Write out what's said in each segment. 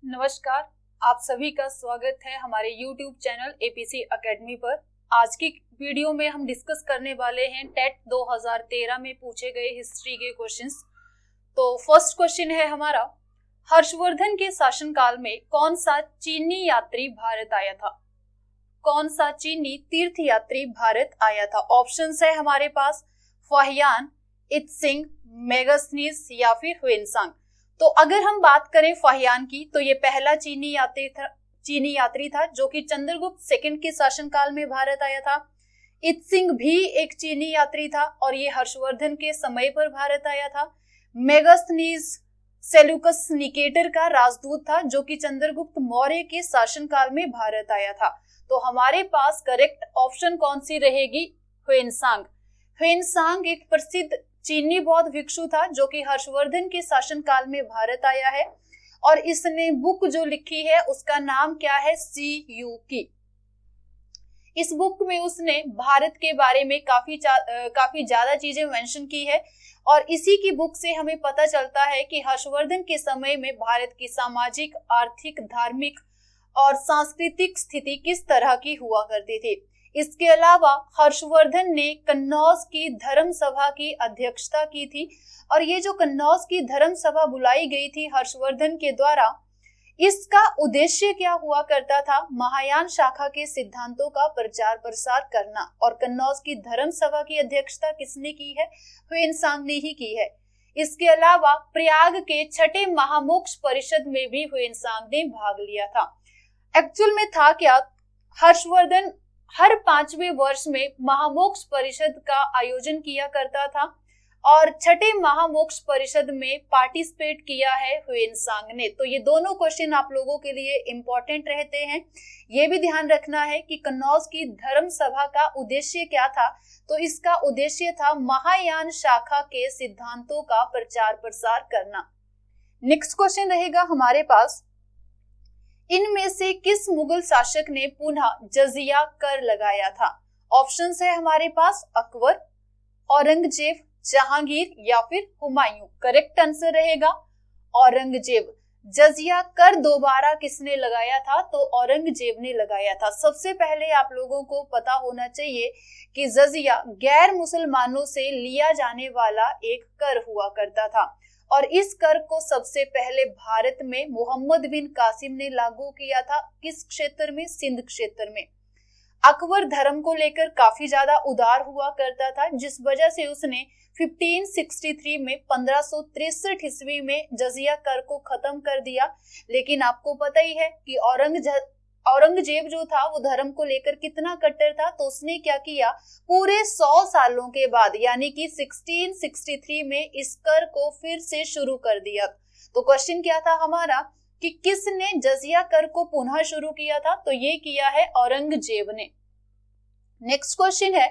नमस्कार, आप सभी का स्वागत है हमारे YouTube चैनल एपीसी एकेडमी पर। आज की वीडियो में हम डिस्कस करने वाले हैं टेट 2013 में पूछे गए हिस्ट्री के क्वेश्चंस। तो फर्स्ट क्वेश्चन है हमारा, हर्षवर्धन के शासनकाल में कौन सा चीनी यात्री भारत आया था? कौन सा चीनी तीर्थ यात्री भारत आया था? ऑप्शंस है हमारे पास फाहियान, इत्सिंग, मेगास्थनीज या फिर ह्वेनसांग। तो अगर हम बात करें फाहियान की, तो ये पहला चीनी यात्री था जो कि चंद्रगुप्त सेकंड के शासनकाल में भारत आया था। इत्सिंग भी एक चीनी यात्री था और ये हर्षवर्धन के समय पर भारत आया था। मेगास्थनीज सेल्यूकस निकेटर का राजदूत था जो कि चंद्रगुप्त मौर्य के शासनकाल में भारत आया था। तो हमारे पास करेक्ट ऑप्शन कौन सी रहेगी? ह्वेनसांग। ह्वेनसांग एक प्रसिद्ध चीनी बौद्ध भिक्षु था जो कि हर्षवर्धन के शासनकाल में भारत आया है और इसने बुक जो लिखी है उसका नाम क्या है? सीयूकी। इस बुक में उसने भारत के बारे में काफी ज्यादा चीजें मेंशन की है और इसी की बुक से हमें पता चलता है कि हर्षवर्धन के समय में भारत की सामाजिक, आर्थिक, धार्मिक और सांस्कृतिक स्थिति किस तरह की हुआ करती थी। इसके अलावा हर्षवर्धन ने कन्नौज की धर्म सभा की अध्यक्षता की थी और ये जो कन्नौज की धर्म सभा बुलाई गई थी हर्षवर्धन के द्वारा, इसका उद्देश्य क्या हुआ करता था? महायान शाखा के सिद्धांतों का प्रचार प्रसार करना। और कन्नौज की धर्म सभा की अध्यक्षता किसने की है? ह्वेनसांग ने ही की है। इसके अलावा प्रयाग के छठे महामोक्ष परिषद में भी ह्वेनसांग ने भाग लिया था। एक्चुअल में था क्या, हर्षवर्धन हर 5वें वर्ष में महामोक्ष परिषद का आयोजन किया करता था और छठे महामोक्ष परिषद में पार्टिसिपेट किया है ह्वेनसांग ने। तो ये दोनों क्वेश्चन आप लोगों के लिए इंपॉर्टेंट रहते हैं। ये भी ध्यान रखना है कि कन्नौज की धर्म सभा का उद्देश्य क्या था? तो इसका उद्देश्य था महायान शाखा के सिद्धांतों का प्रचार प्रसार करना। नेक्स्ट क्वेश्चन रहेगा हमारे पास, इनमें से किस मुगल शासक ने पुनः जजिया कर लगाया था? ऑप्शंस है हमारे पास अकबर, औरंगजेब, जहांगीर या फिर हुमायूं। करेक्ट आंसर रहेगा औरंगजेब। जजिया कर दोबारा किसने लगाया था? तो औरंगजेब ने लगाया था। सबसे पहले आप लोगों को पता होना चाहिए कि जजिया गैर मुसलमानों से लिया जाने वाला एक कर हुआ करता था और इस कर को सबसे पहले भारत में मोहम्मद बिन कासिम ने लागू किया था। किस क्षेत्र में? सिंध क्षेत्र में। अकबर धर्म को लेकर काफी ज्यादा उदार हुआ करता था जिस वजह से उसने 1563 में 1563 ईस्वी में जजिया कर को खत्म कर दिया। लेकिन आपको पता ही है कि औरंगजेब जो था वो धर्म को लेकर कितना कट्टर था, तो उसने क्या किया, पूरे 100 सालों के बाद यानी कि 1663 में इस कर को फिर से शुरू कर दिया। तो क्वेश्चन क्या था हमारा कि किसने जजिया कर को पुनः शुरू किया था? तो ये किया है औरंगजेब ने। नेक्स्ट क्वेश्चन है,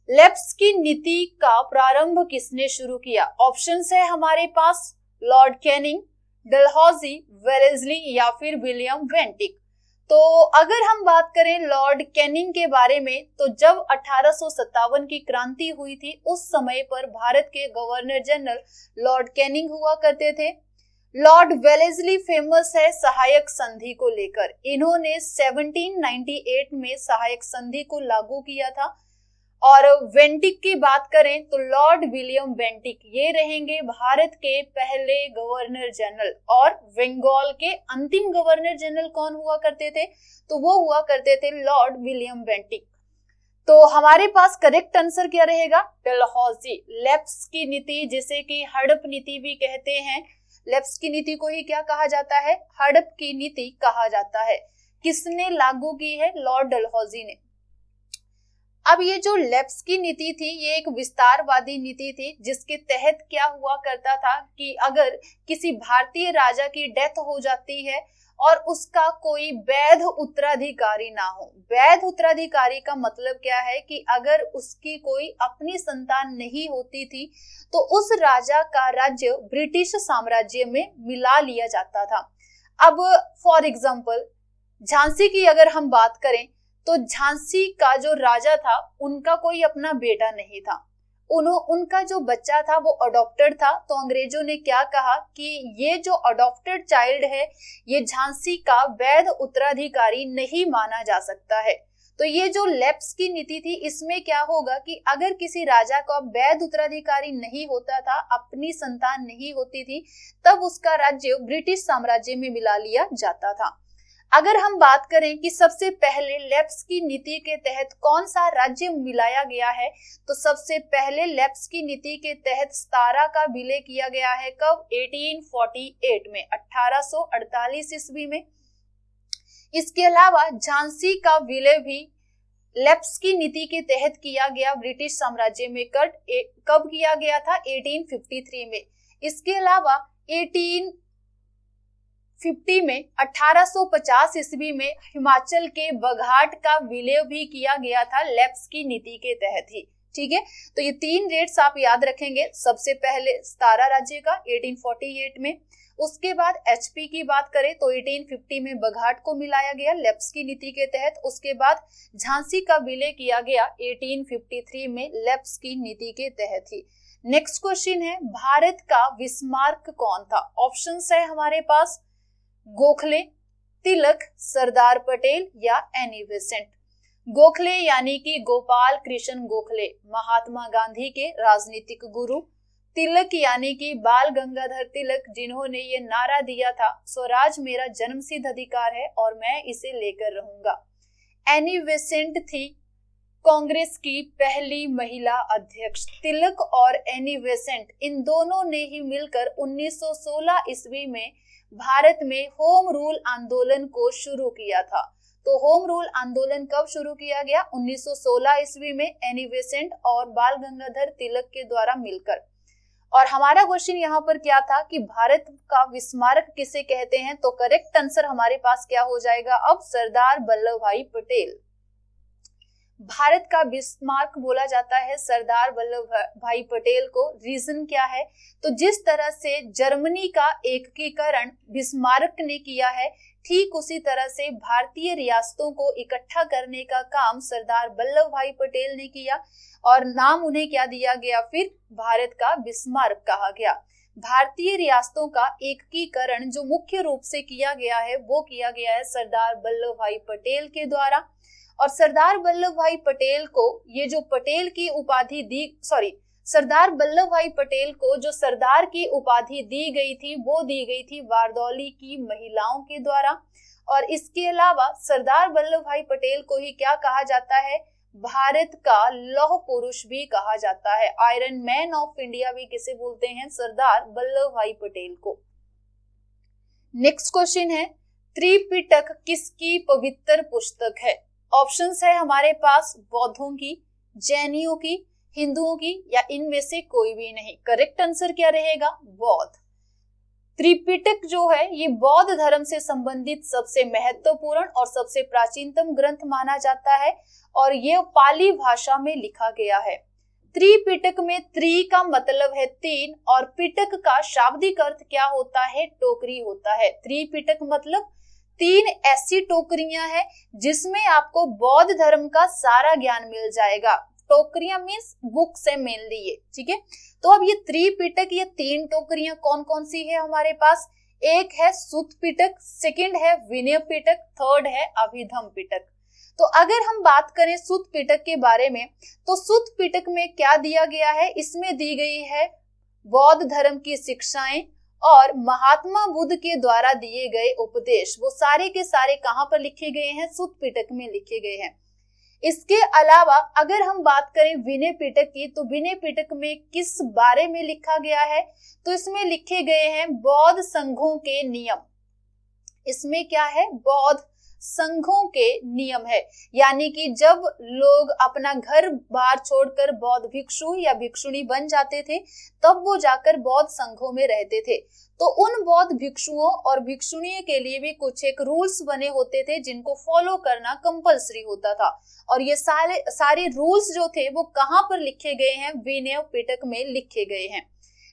लेप्स की नीति का प्रारंभ किसने शुरू किया? ऑप्शंस है हमारे पास लॉर्ड कैनिंग, डलहौजी, वेलेस्ली या फिर विलियम बेंटिक। तो अगर हम बात करें लॉर्ड कैनिंग के बारे में, तो जब 1857 की क्रांति हुई थी उस समय पर भारत के गवर्नर जनरल लॉर्ड कैनिंग हुआ करते थे। लॉर्ड वेलेस्ली फेमस है सहायक संधि को लेकर। इन्होंने 1798 में सहायक संधि को लागू किया था। और बेंटिक की बात करें तो लॉर्ड विलियम बेंटिक ये रहेंगे भारत के पहले गवर्नर जनरल। और बंगाल के अंतिम गवर्नर जनरल कौन हुआ करते थे? तो वो हुआ करते थे लॉर्ड विलियम बेंटिक। तो हमारे पास करेक्ट आंसर क्या रहेगा? डलहौजी। लेप्स की नीति, जिसे कि हड़प नीति भी कहते हैं, लेप्स की नीति को ही क्या कहा जाता है? हड़प की नीति कहा जाता है। किसने लागू की है? लॉर्ड डलहौजी ने। अब ये जो लेप्स की नीति थी ये एक विस्तारवादी नीति थी जिसके तहत क्या हुआ करता था कि अगर किसी भारतीय राजा की डेथ हो जाती है और उसका कोई वैध उत्तराधिकारी ना हो। वैध उत्तराधिकारी का मतलब क्या है कि अगर उसकी कोई अपनी संतान नहीं होती थी तो उस राजा का राज्य ब्रिटिश साम्राज्य में मिला लिया जाता था। अब फॉर एग्जाम्पल झांसी की अगर हम बात करें तो झांसी का जो राजा था उनका कोई अपना बेटा नहीं था। उनका जो बच्चा था वो अडॉप्टेड था, तो अंग्रेजों ने क्या कहा कि ये जो अडॉप्टेड चाइल्ड है ये झांसी का वैध उत्तराधिकारी नहीं माना जा सकता है। तो ये जो लैप्स की नीति थी, इसमें क्या होगा कि अगर किसी राजा का वैध उत्तराधिकारी नहीं होता था, अपनी संतान नहीं होती थी, तब उसका राज्य ब्रिटिश साम्राज्य में मिला लिया जाता था। अगर हम बात करें कि सबसे पहले लैप्स की नीति के तहत कौन सा राज्य मिलाया गया है, तो सबसे पहले लैप्स की नीति के तहत सतारा का विलय किया गया है। कब? 1848 में, 1848 ईस्वी में। इसके अलावा झांसी का विलय भी लैप्स की नीति के तहत किया गया ब्रिटिश साम्राज्य में। कब किया गया था? 1853 में। इसके अलावा 1850 ईस्वी में हिमाचल के बघाट का विलय भी किया गया था लैप्स की नीति के तहत ही। ठीक है, तो ये 3 डेट्स आप याद रखेंगे। सबसे पहले सतारा राज्य का 1848 में, उसके बाद एचपी की बात करें तो 1850 में बघाट को मिलाया गया लैप्स की नीति के तहत। उसके बाद झांसी का विलय किया गया 1853 में लैप्स की नीति के तहत ही। नेक्स्ट क्वेश्चन है, भारत का विस्मार्क कौन था? ऑप्शंस है हमारे पास, गोखले, तिलक, सरदार पटेल या एनी बेसेंट। गोखले यानी कि गोपाल कृष्ण गोखले, महात्मा गांधी के राजनीतिक गुरु। तिलक यानी कि बाल गंगाधर तिलक, जिन्होंने ये नारा दिया था, स्वराज मेरा जन्मसिद्ध अधिकार है और मैं इसे लेकर रहूंगा। एनी बेसेंट थी कांग्रेस की पहली महिला अध्यक्ष। तिलक और एनी बेसेंट, इन दोनों ने ही मिलकर 1916 ईस्वी में भारत में होम रूल आंदोलन को शुरू किया था। तो होम रूल आंदोलन कब शुरू किया गया? 1916 ईस्वी में एनी बेसेंट और बाल गंगाधर तिलक के द्वारा मिलकर। और हमारा क्वेश्चन यहाँ पर क्या था कि भारत का विस्मारक किसे कहते हैं? तो करेक्ट आंसर हमारे पास क्या हो जाएगा अब? सरदार वल्लभ भाई पटेल। भारत का बिस्मार्क बोला जाता है सरदार वल्लभ भाई पटेल को। रीजन क्या है? तो जिस तरह से जर्मनी का एकीकरण बिस्मार्क ने किया है, ठीक उसी तरह से भारतीय रियासतों को इकट्ठा करने का काम सरदार वल्लभ भाई पटेल ने किया और नाम उन्हें क्या दिया गया? फिर भारत का बिस्मार्क कहा गया। भारतीय रियासतों का एकीकरण जो मुख्य रूप से किया गया है वो किया गया है सरदार वल्लभ भाई पटेल के द्वारा। और सरदार वल्लभ भाई पटेल को ये जो पटेल की उपाधि सरदार वल्लभ भाई पटेल को जो सरदार की उपाधि दी गई थी वो दी गई थी बारदौली की महिलाओं के द्वारा। और इसके अलावा सरदार वल्लभ भाई पटेल को ही क्या कहा जाता है? भारत का लौह पुरुष भी कहा जाता है। आयरन मैन ऑफ इंडिया भी किसे बोलते हैं? सरदार वल्लभ भाई पटेल को। नेक्स्ट क्वेश्चन है, त्रिपिटक किसकी पवित्र पुस्तक है? ऑप्शंस है हमारे पास, बौद्धों की, जैनियों की, हिंदुओं की या इनमें से कोई भी नहीं। करेक्ट आंसर क्या रहेगा? बौद्ध। त्रिपिटक जो है ये बौद्ध धर्म से संबंधित सबसे महत्वपूर्ण और सबसे प्राचीनतम ग्रंथ माना जाता है और ये पाली भाषा में लिखा गया है। त्रिपिटक में त्रि का मतलब है 3 और पिटक का शाब्दिक अर्थ क्या होता है? टोकरी होता है। त्रिपिटक मतलब 3 ऐसी टोकरियां हैं जिसमें आपको बौद्ध धर्म का सारा ज्ञान मिल जाएगा। टोकरियां मीन्स बुक से मेनली ये, ठीक है। तो अब ये त्रिपिटक, ये 3 टोकरियां कौन कौन सी है हमारे पास? एक है सुत्त पिटक, सेकंड है विनय पिटक, थर्ड है अभिधम पिटक। तो अगर हम बात करें सुत्त पिटक के बारे में, तो सुत्त पिटक में क्या दिया गया है? इसमें दी गई है बौद्ध धर्म की शिक्षाएं और महात्मा बुद्ध के द्वारा दिए गए उपदेश। वो सारे के सारे कहां पर लिखे गए हैं? सुत्त पिटक में लिखे गए हैं। इसके अलावा अगर हम बात करें विनय पिटक की, तो विनय पिटक में किस बारे में लिखा गया है? तो इसमें लिखे गए हैं बौद्ध संघों के नियम। इसमें क्या है? बौद्ध संघों के नियम है, यानी कि जब लोग अपना घर बार छोड़कर बौद्ध भिक्षु या भिक्षुणी बन जाते थे तब वो जाकर बौद्ध संघों में रहते थे। तो उन बौद्ध भिक्षुओं और भिक्षुणियों के लिए भी कुछ एक रूल्स बने होते थे जिनको फॉलो करना कंपलसरी होता था। और ये सारे रूल्स जो थे वो कहाँ पर लिखे गए हैं? विनय पिटक में लिखे गए हैं।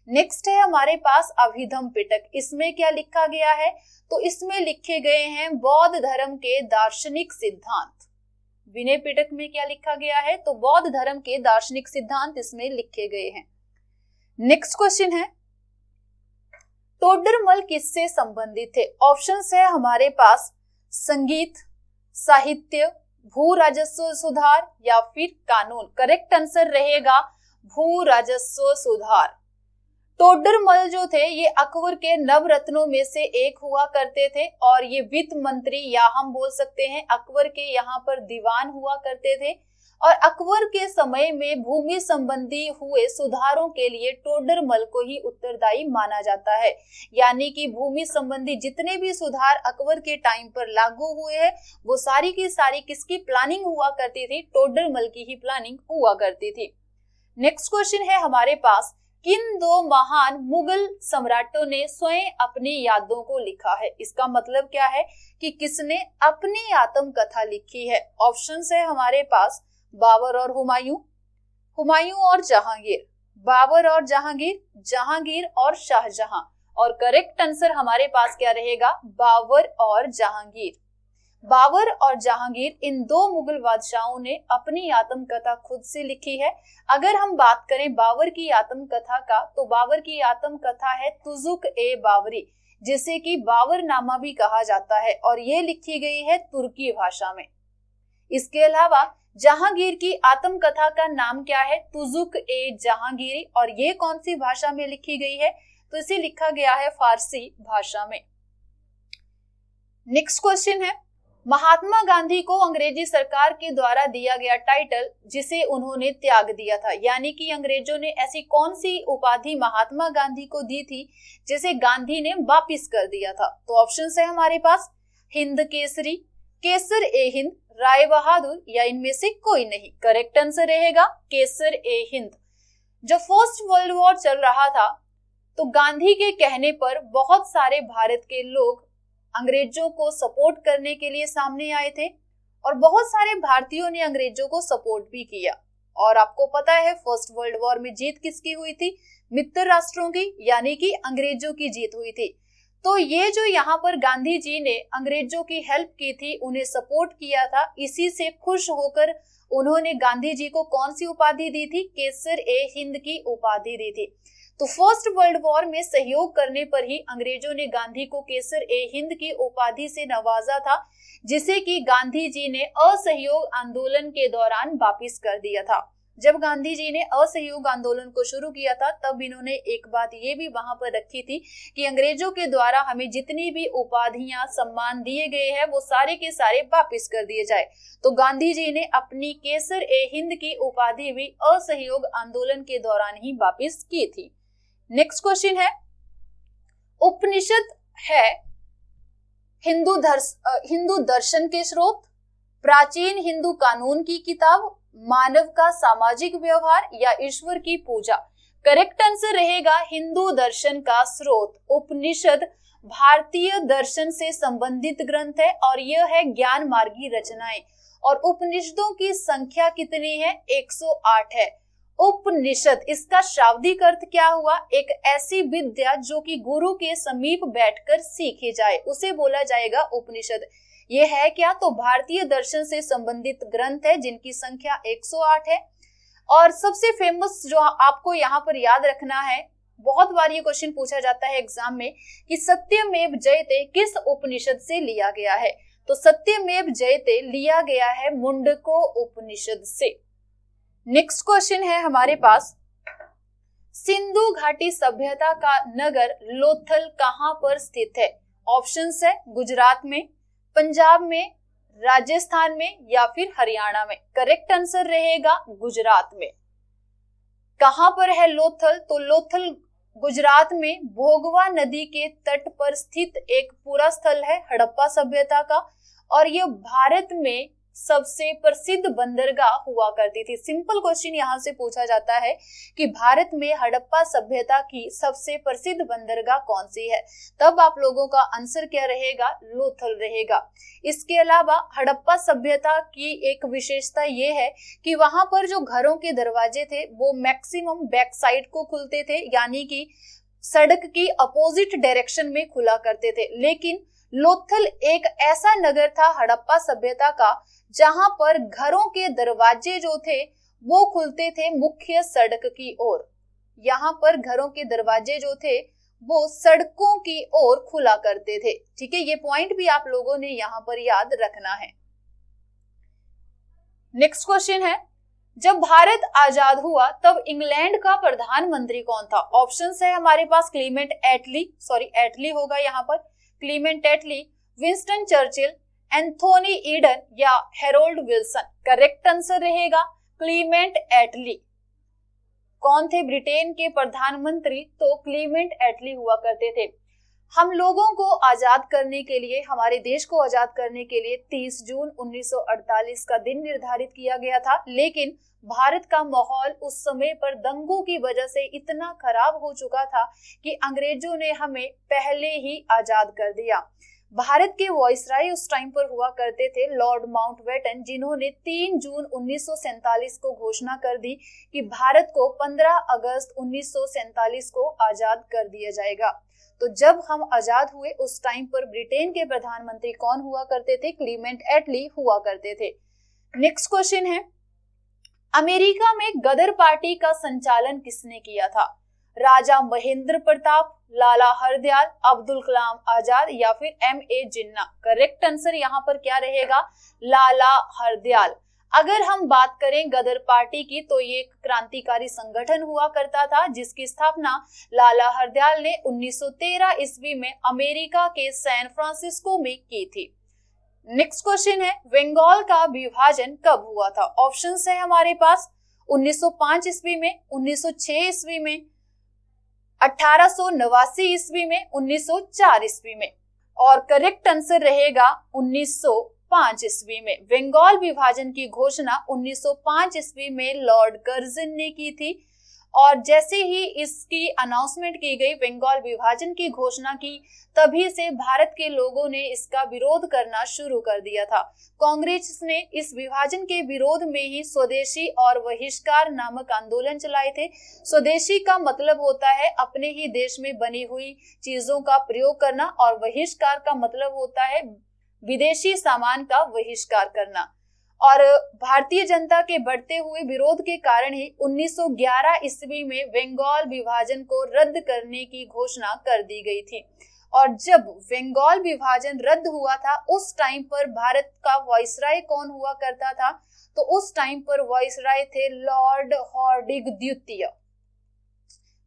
नेक्स्ट है हमारे पास अभिधम पिटक। इसमें क्या लिखा गया है? तो इसमें लिखे गए हैं बौद्ध धर्म के दार्शनिक सिद्धांत। विनय पिटक में क्या लिखा गया है? तो बौद्ध धर्म के दार्शनिक सिद्धांत इसमें लिखे गए हैं। नेक्स्ट क्वेश्चन है, टोडरमल किससे संबंधित थे? ऑप्शंस है हमारे पास संगीत, साहित्य, भू राजस्व सुधार या फिर कानून। करेक्ट आंसर रहेगा भू राजस्व सुधार। टोडरमल जो थे ये अकबर के नवरत्नों में से एक हुआ करते थे और ये वित्त मंत्री या हम बोल सकते हैं अकबर के यहाँ पर दीवान हुआ करते थे और अकबर के समय में भूमि संबंधी हुए सुधारों के लिए टोडरमल को ही उत्तरदायी माना जाता है। यानी कि भूमि संबंधी जितने भी सुधार अकबर के टाइम पर लागू हुए हैं वो सारी की सारी किसकी प्लानिंग हुआ करती थी? टोडरमल की ही प्लानिंग हुआ करती थी। नेक्स्ट क्वेश्चन है हमारे पास, किन दो महान मुगल सम्राटों ने स्वयं अपनी यादों को लिखा है? इसका मतलब क्या है कि किसने अपनी आत्मकथा लिखी है? ऑप्शंस है हमारे पास बाबर और हुमायूं, हुमायूं और जहांगीर, बाबर और जहांगीर, जहांगीर और शाहजहां। और करेक्ट आंसर हमारे पास क्या रहेगा? बाबर और जहांगीर। बाबर और जहांगीर इन दो मुगल बादशाहों ने अपनी आत्मकथा खुद से लिखी है। अगर हम बात करें बाबर की आत्मकथा का तो बाबर की आत्मकथा है तुजुक ए बाबरी, जिसे कि बाबरनामा भी कहा जाता है और ये लिखी गई है तुर्की भाषा में। इसके अलावा जहांगीर की आत्मकथा का नाम क्या है? तुजुक ए जहांगीरी, और ये कौन सी भाषा में लिखी गई है? तो इसे लिखा गया है फारसी भाषा में। नेक्स्ट क्वेश्चन है, महात्मा गांधी को अंग्रेजी सरकार के द्वारा दिया गया टाइटल जिसे उन्होंने त्याग दिया था, यानी कि अंग्रेजों ने ऐसी कौन सी उपाधि महात्मा गांधी को दी थी जिसे गांधी ने वापिस कर दिया था? तो ऑप्शन है हमारे पास हिंद केसरी, केसर ए हिंद, राय बहादुर या इनमें से कोई नहीं। करेक्ट आंसर रहेगा केसर ए हिंद। जब फर्स्ट वर्ल्ड वॉर चल रहा था तो गांधी के कहने पर बहुत सारे भारत के लोग अंग्रेजों को सपोर्ट करने के लिए सामने आए थे और बहुत सारे भारतीयों ने अंग्रेजों को सपोर्ट भी किया। और आपको पता है फर्स्ट वर्ल्ड वॉर में जीत किसकी हुई थी? मित्र राष्ट्रों की, यानी कि अंग्रेजों की जीत हुई थी। तो ये जो यहाँ पर गांधी जी ने अंग्रेजों की हेल्प की थी, उन्हें सपोर्ट किया था, इसी से खुश होकर उन्होंने गांधी जी को कौन सी उपाधि दी थी? केसर ए हिंद की उपाधि दी थी। तो फर्स्ट वर्ल्ड वॉर में सहयोग करने पर ही अंग्रेजों ने गांधी को केसर ए हिंद की उपाधि से नवाजा था, जिसे कि गांधी जी ने असहयोग आंदोलन के दौरान वापिस कर दिया था। जब गांधी जी ने असहयोग आंदोलन को शुरू किया था तब इन्होंने एक बात ये भी वहां पर रखी थी कि अंग्रेजों के द्वारा हमें जितनी भी उपाधियां सम्मान दिए गए हैं वो सारे के सारे वापिस कर दिए जाए। तो गांधी जी ने अपनी केसर ए हिंद की उपाधि भी असहयोग आंदोलन के दौरान ही वापिस की थी। नेक्स्ट क्वेश्चन है, उपनिषद है हिंदू दर्शन के स्रोत, प्राचीन हिंदू कानून की किताब, मानव का सामाजिक व्यवहार या ईश्वर की पूजा। करेक्ट आंसर रहेगा हिंदू दर्शन का स्रोत। उपनिषद भारतीय दर्शन से संबंधित ग्रंथ है और यह है ज्ञान मार्गी रचनाएं। और उपनिषदों की संख्या कितनी है? 108 है। उपनिषद, इसका शाब्दिक अर्थ क्या हुआ? एक ऐसी विद्या जो कि गुरु के समीप बैठकर सीखी जाए, उसे बोला जाएगा उपनिषद। ये है क्या? तो भारतीय दर्शन से संबंधित ग्रंथ है जिनकी संख्या 108 है। और सबसे फेमस जो आपको यहाँ पर याद रखना है, बहुत बार ये क्वेश्चन पूछा जाता है एग्जाम में कि सत्यमेव जयते किस उपनिषद से लिया गया है? तो सत्यमेव जयते लिया गया है मुंडको उपनिषद से। नेक्स्ट क्वेश्चन है हमारे पास, सिंधु घाटी सभ्यता का नगर लोथल कहां पर स्थित है? ऑप्शंस है गुजरात में, पंजाब में, राजस्थान में या फिर हरियाणा में। करेक्ट आंसर रहेगा गुजरात में। कहां पर है लोथल? तो लोथल गुजरात में भोगवा नदी के तट पर स्थित एक पूरा स्थल है हड़प्पा सभ्यता का, और यह भारत में सबसे प्रसिद्ध बंदरगाह हुआ करती थी। सिंपल क्वेश्चन यहाँ से पूछा जाता है कि भारत में हड़प्पा सभ्यता की सबसे प्रसिद्ध बंदरगाह कौन सी है, तब आप लोगों का आंसर क्या रहेगा? लोथल रहेगा। इसके अलावा हड़प्पा सभ्यता की एक विशेषता ये है कि वहां पर जो घरों के दरवाजे थे वो मैक्सिमम बैक साइड को खुलते थे, यानी कि सड़क की अपोजिट डायरेक्शन में खुला करते थे। लेकिन लोथल एक ऐसा नगर था हड़प्पा सभ्यता का जहां पर घरों के दरवाजे जो थे वो खुलते थे मुख्य सड़क की ओर। यहाँ पर घरों के दरवाजे जो थे वो सड़कों की ओर खुला करते थे। ठीक है, ये पॉइंट भी आप लोगों ने यहाँ पर याद रखना है। नेक्स्ट क्वेश्चन है, जब भारत आजाद हुआ तब इंग्लैंड का प्रधानमंत्री कौन था? ऑप्शंस है हमारे पास क्लीमेंट एटली, एटली होगा यहाँ पर, क्लीमेंट एटली, विंस्टन चर्चिल, एंथोनी ईडन या हेरोल्ड विल्सन। करेक्ट आंसर रहेगा क्लीमेंट एटली। कौन थे ब्रिटेन के प्रधानमंत्री? तो क्लीमेंट एटली हुआ करते थे। हम लोगों को आजाद करने के लिए, हमारे देश को आजाद करने के लिए 30 जून 1948 का दिन निर्धारित किया गया था, लेकिन भारत का माहौल उस समय पर दंगों की वजह से इतना खराब हो चुका था कि अंग्रेजों ने हमें पहले ही आजाद कर दिया। भारत के वायसराय उस टाइम पर हुआ करते थे लॉर्ड माउंटबेटन, जिन्होंने 3 जून 1947 को घोषणा कर दी कि भारत को 15 अगस्त 1947 को आजाद कर दिया जाएगा। तो जब हम आजाद हुए उस टाइम पर ब्रिटेन के प्रधानमंत्री कौन हुआ करते थे? क्लीमेंट एटली हुआ करते थे। नेक्स्ट क्वेश्चन है, अमेरिका में गदर पार्टी का संचालन किसने किया था? राजा महेंद्र प्रताप, लाला हरदयाल, अब्दुल कलाम आजाद या फिर M.A. जिन्ना। करेक्ट आंसर यहाँ पर क्या रहेगा? लाला हरदयाल। अगर हम बात करें गदर पार्टी की तो ये एक क्रांतिकारी संगठन हुआ करता था जिसकी स्थापना लाला हरदयाल ने 1913 ईस्वी में अमेरिका के सैन फ्रांसिस्को में की थी। नेक्स्ट क्वेश्चन है, बंगाल का विभाजन कब हुआ था? ऑप्शंस है हमारे पास 1905 ईस्वी में, 1906 ईस्वी में, 1889 ईस्वी में, 1904 ईस्वी में। और करेक्ट आंसर रहेगा 1905 ईस्वी में। बंगाल विभाजन की घोषणा 1905 ईस्वी में लॉर्ड कर्जन ने की थी और जैसे ही इसकी अनाउंसमेंट की गई, बंगाल विभाजन की घोषणा की, तभी से भारत के लोगों ने इसका विरोध करना शुरू कर दिया था। कांग्रेस ने इस विभाजन के विरोध में ही स्वदेशी और बहिष्कार नामक आंदोलन चलाए थे। स्वदेशी का मतलब होता है अपने ही देश में बनी हुई चीजों का प्रयोग करना और बहिष्कार का मतलब होता है विदेशी सामान का बहिष्कार करना। और भारतीय जनता के बढ़ते हुए विरोध के कारण ही 1911 ईस्वी में बंगाल विभाजन को रद्द करने की घोषणा कर दी गई थी। और जब बंगाल विभाजन रद्द हुआ था उस टाइम पर भारत का वायसराय कौन हुआ करता था? तो उस टाइम पर वायसराय थे लॉर्ड हार्डिंग द्वितीय।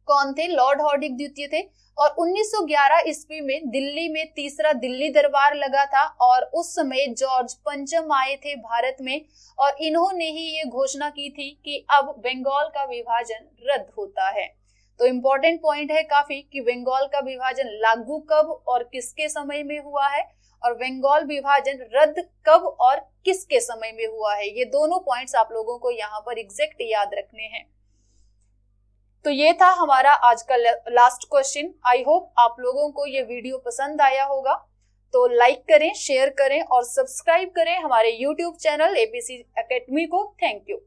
कौन थे? लॉर्ड हार्डिंग द्वितीय थे। और 1911 ईस्वी में दिल्ली में तीसरा दिल्ली दरबार लगा था और उस समय जॉर्ज पंचम आए थे भारत में और इन्होंने ही ये घोषणा की थी कि अब बंगाल का विभाजन रद्द होता है। तो इम्पोर्टेंट पॉइंट है काफी कि बंगाल का विभाजन लागू कब और किसके समय में हुआ है और बंगाल विभाजन रद्द कब और किसके समय में हुआ है। ये दोनों पॉइंट्स आप लोगों को यहाँ पर एग्जैक्ट याद रखने हैं। तो ये था हमारा आज का लास्ट क्वेश्चन। आई होप आप लोगों को ये वीडियो पसंद आया होगा। तो लाइक करें, शेयर करें और सब्सक्राइब करें हमारे YouTube चैनल APC एकेडमी को। Thank you.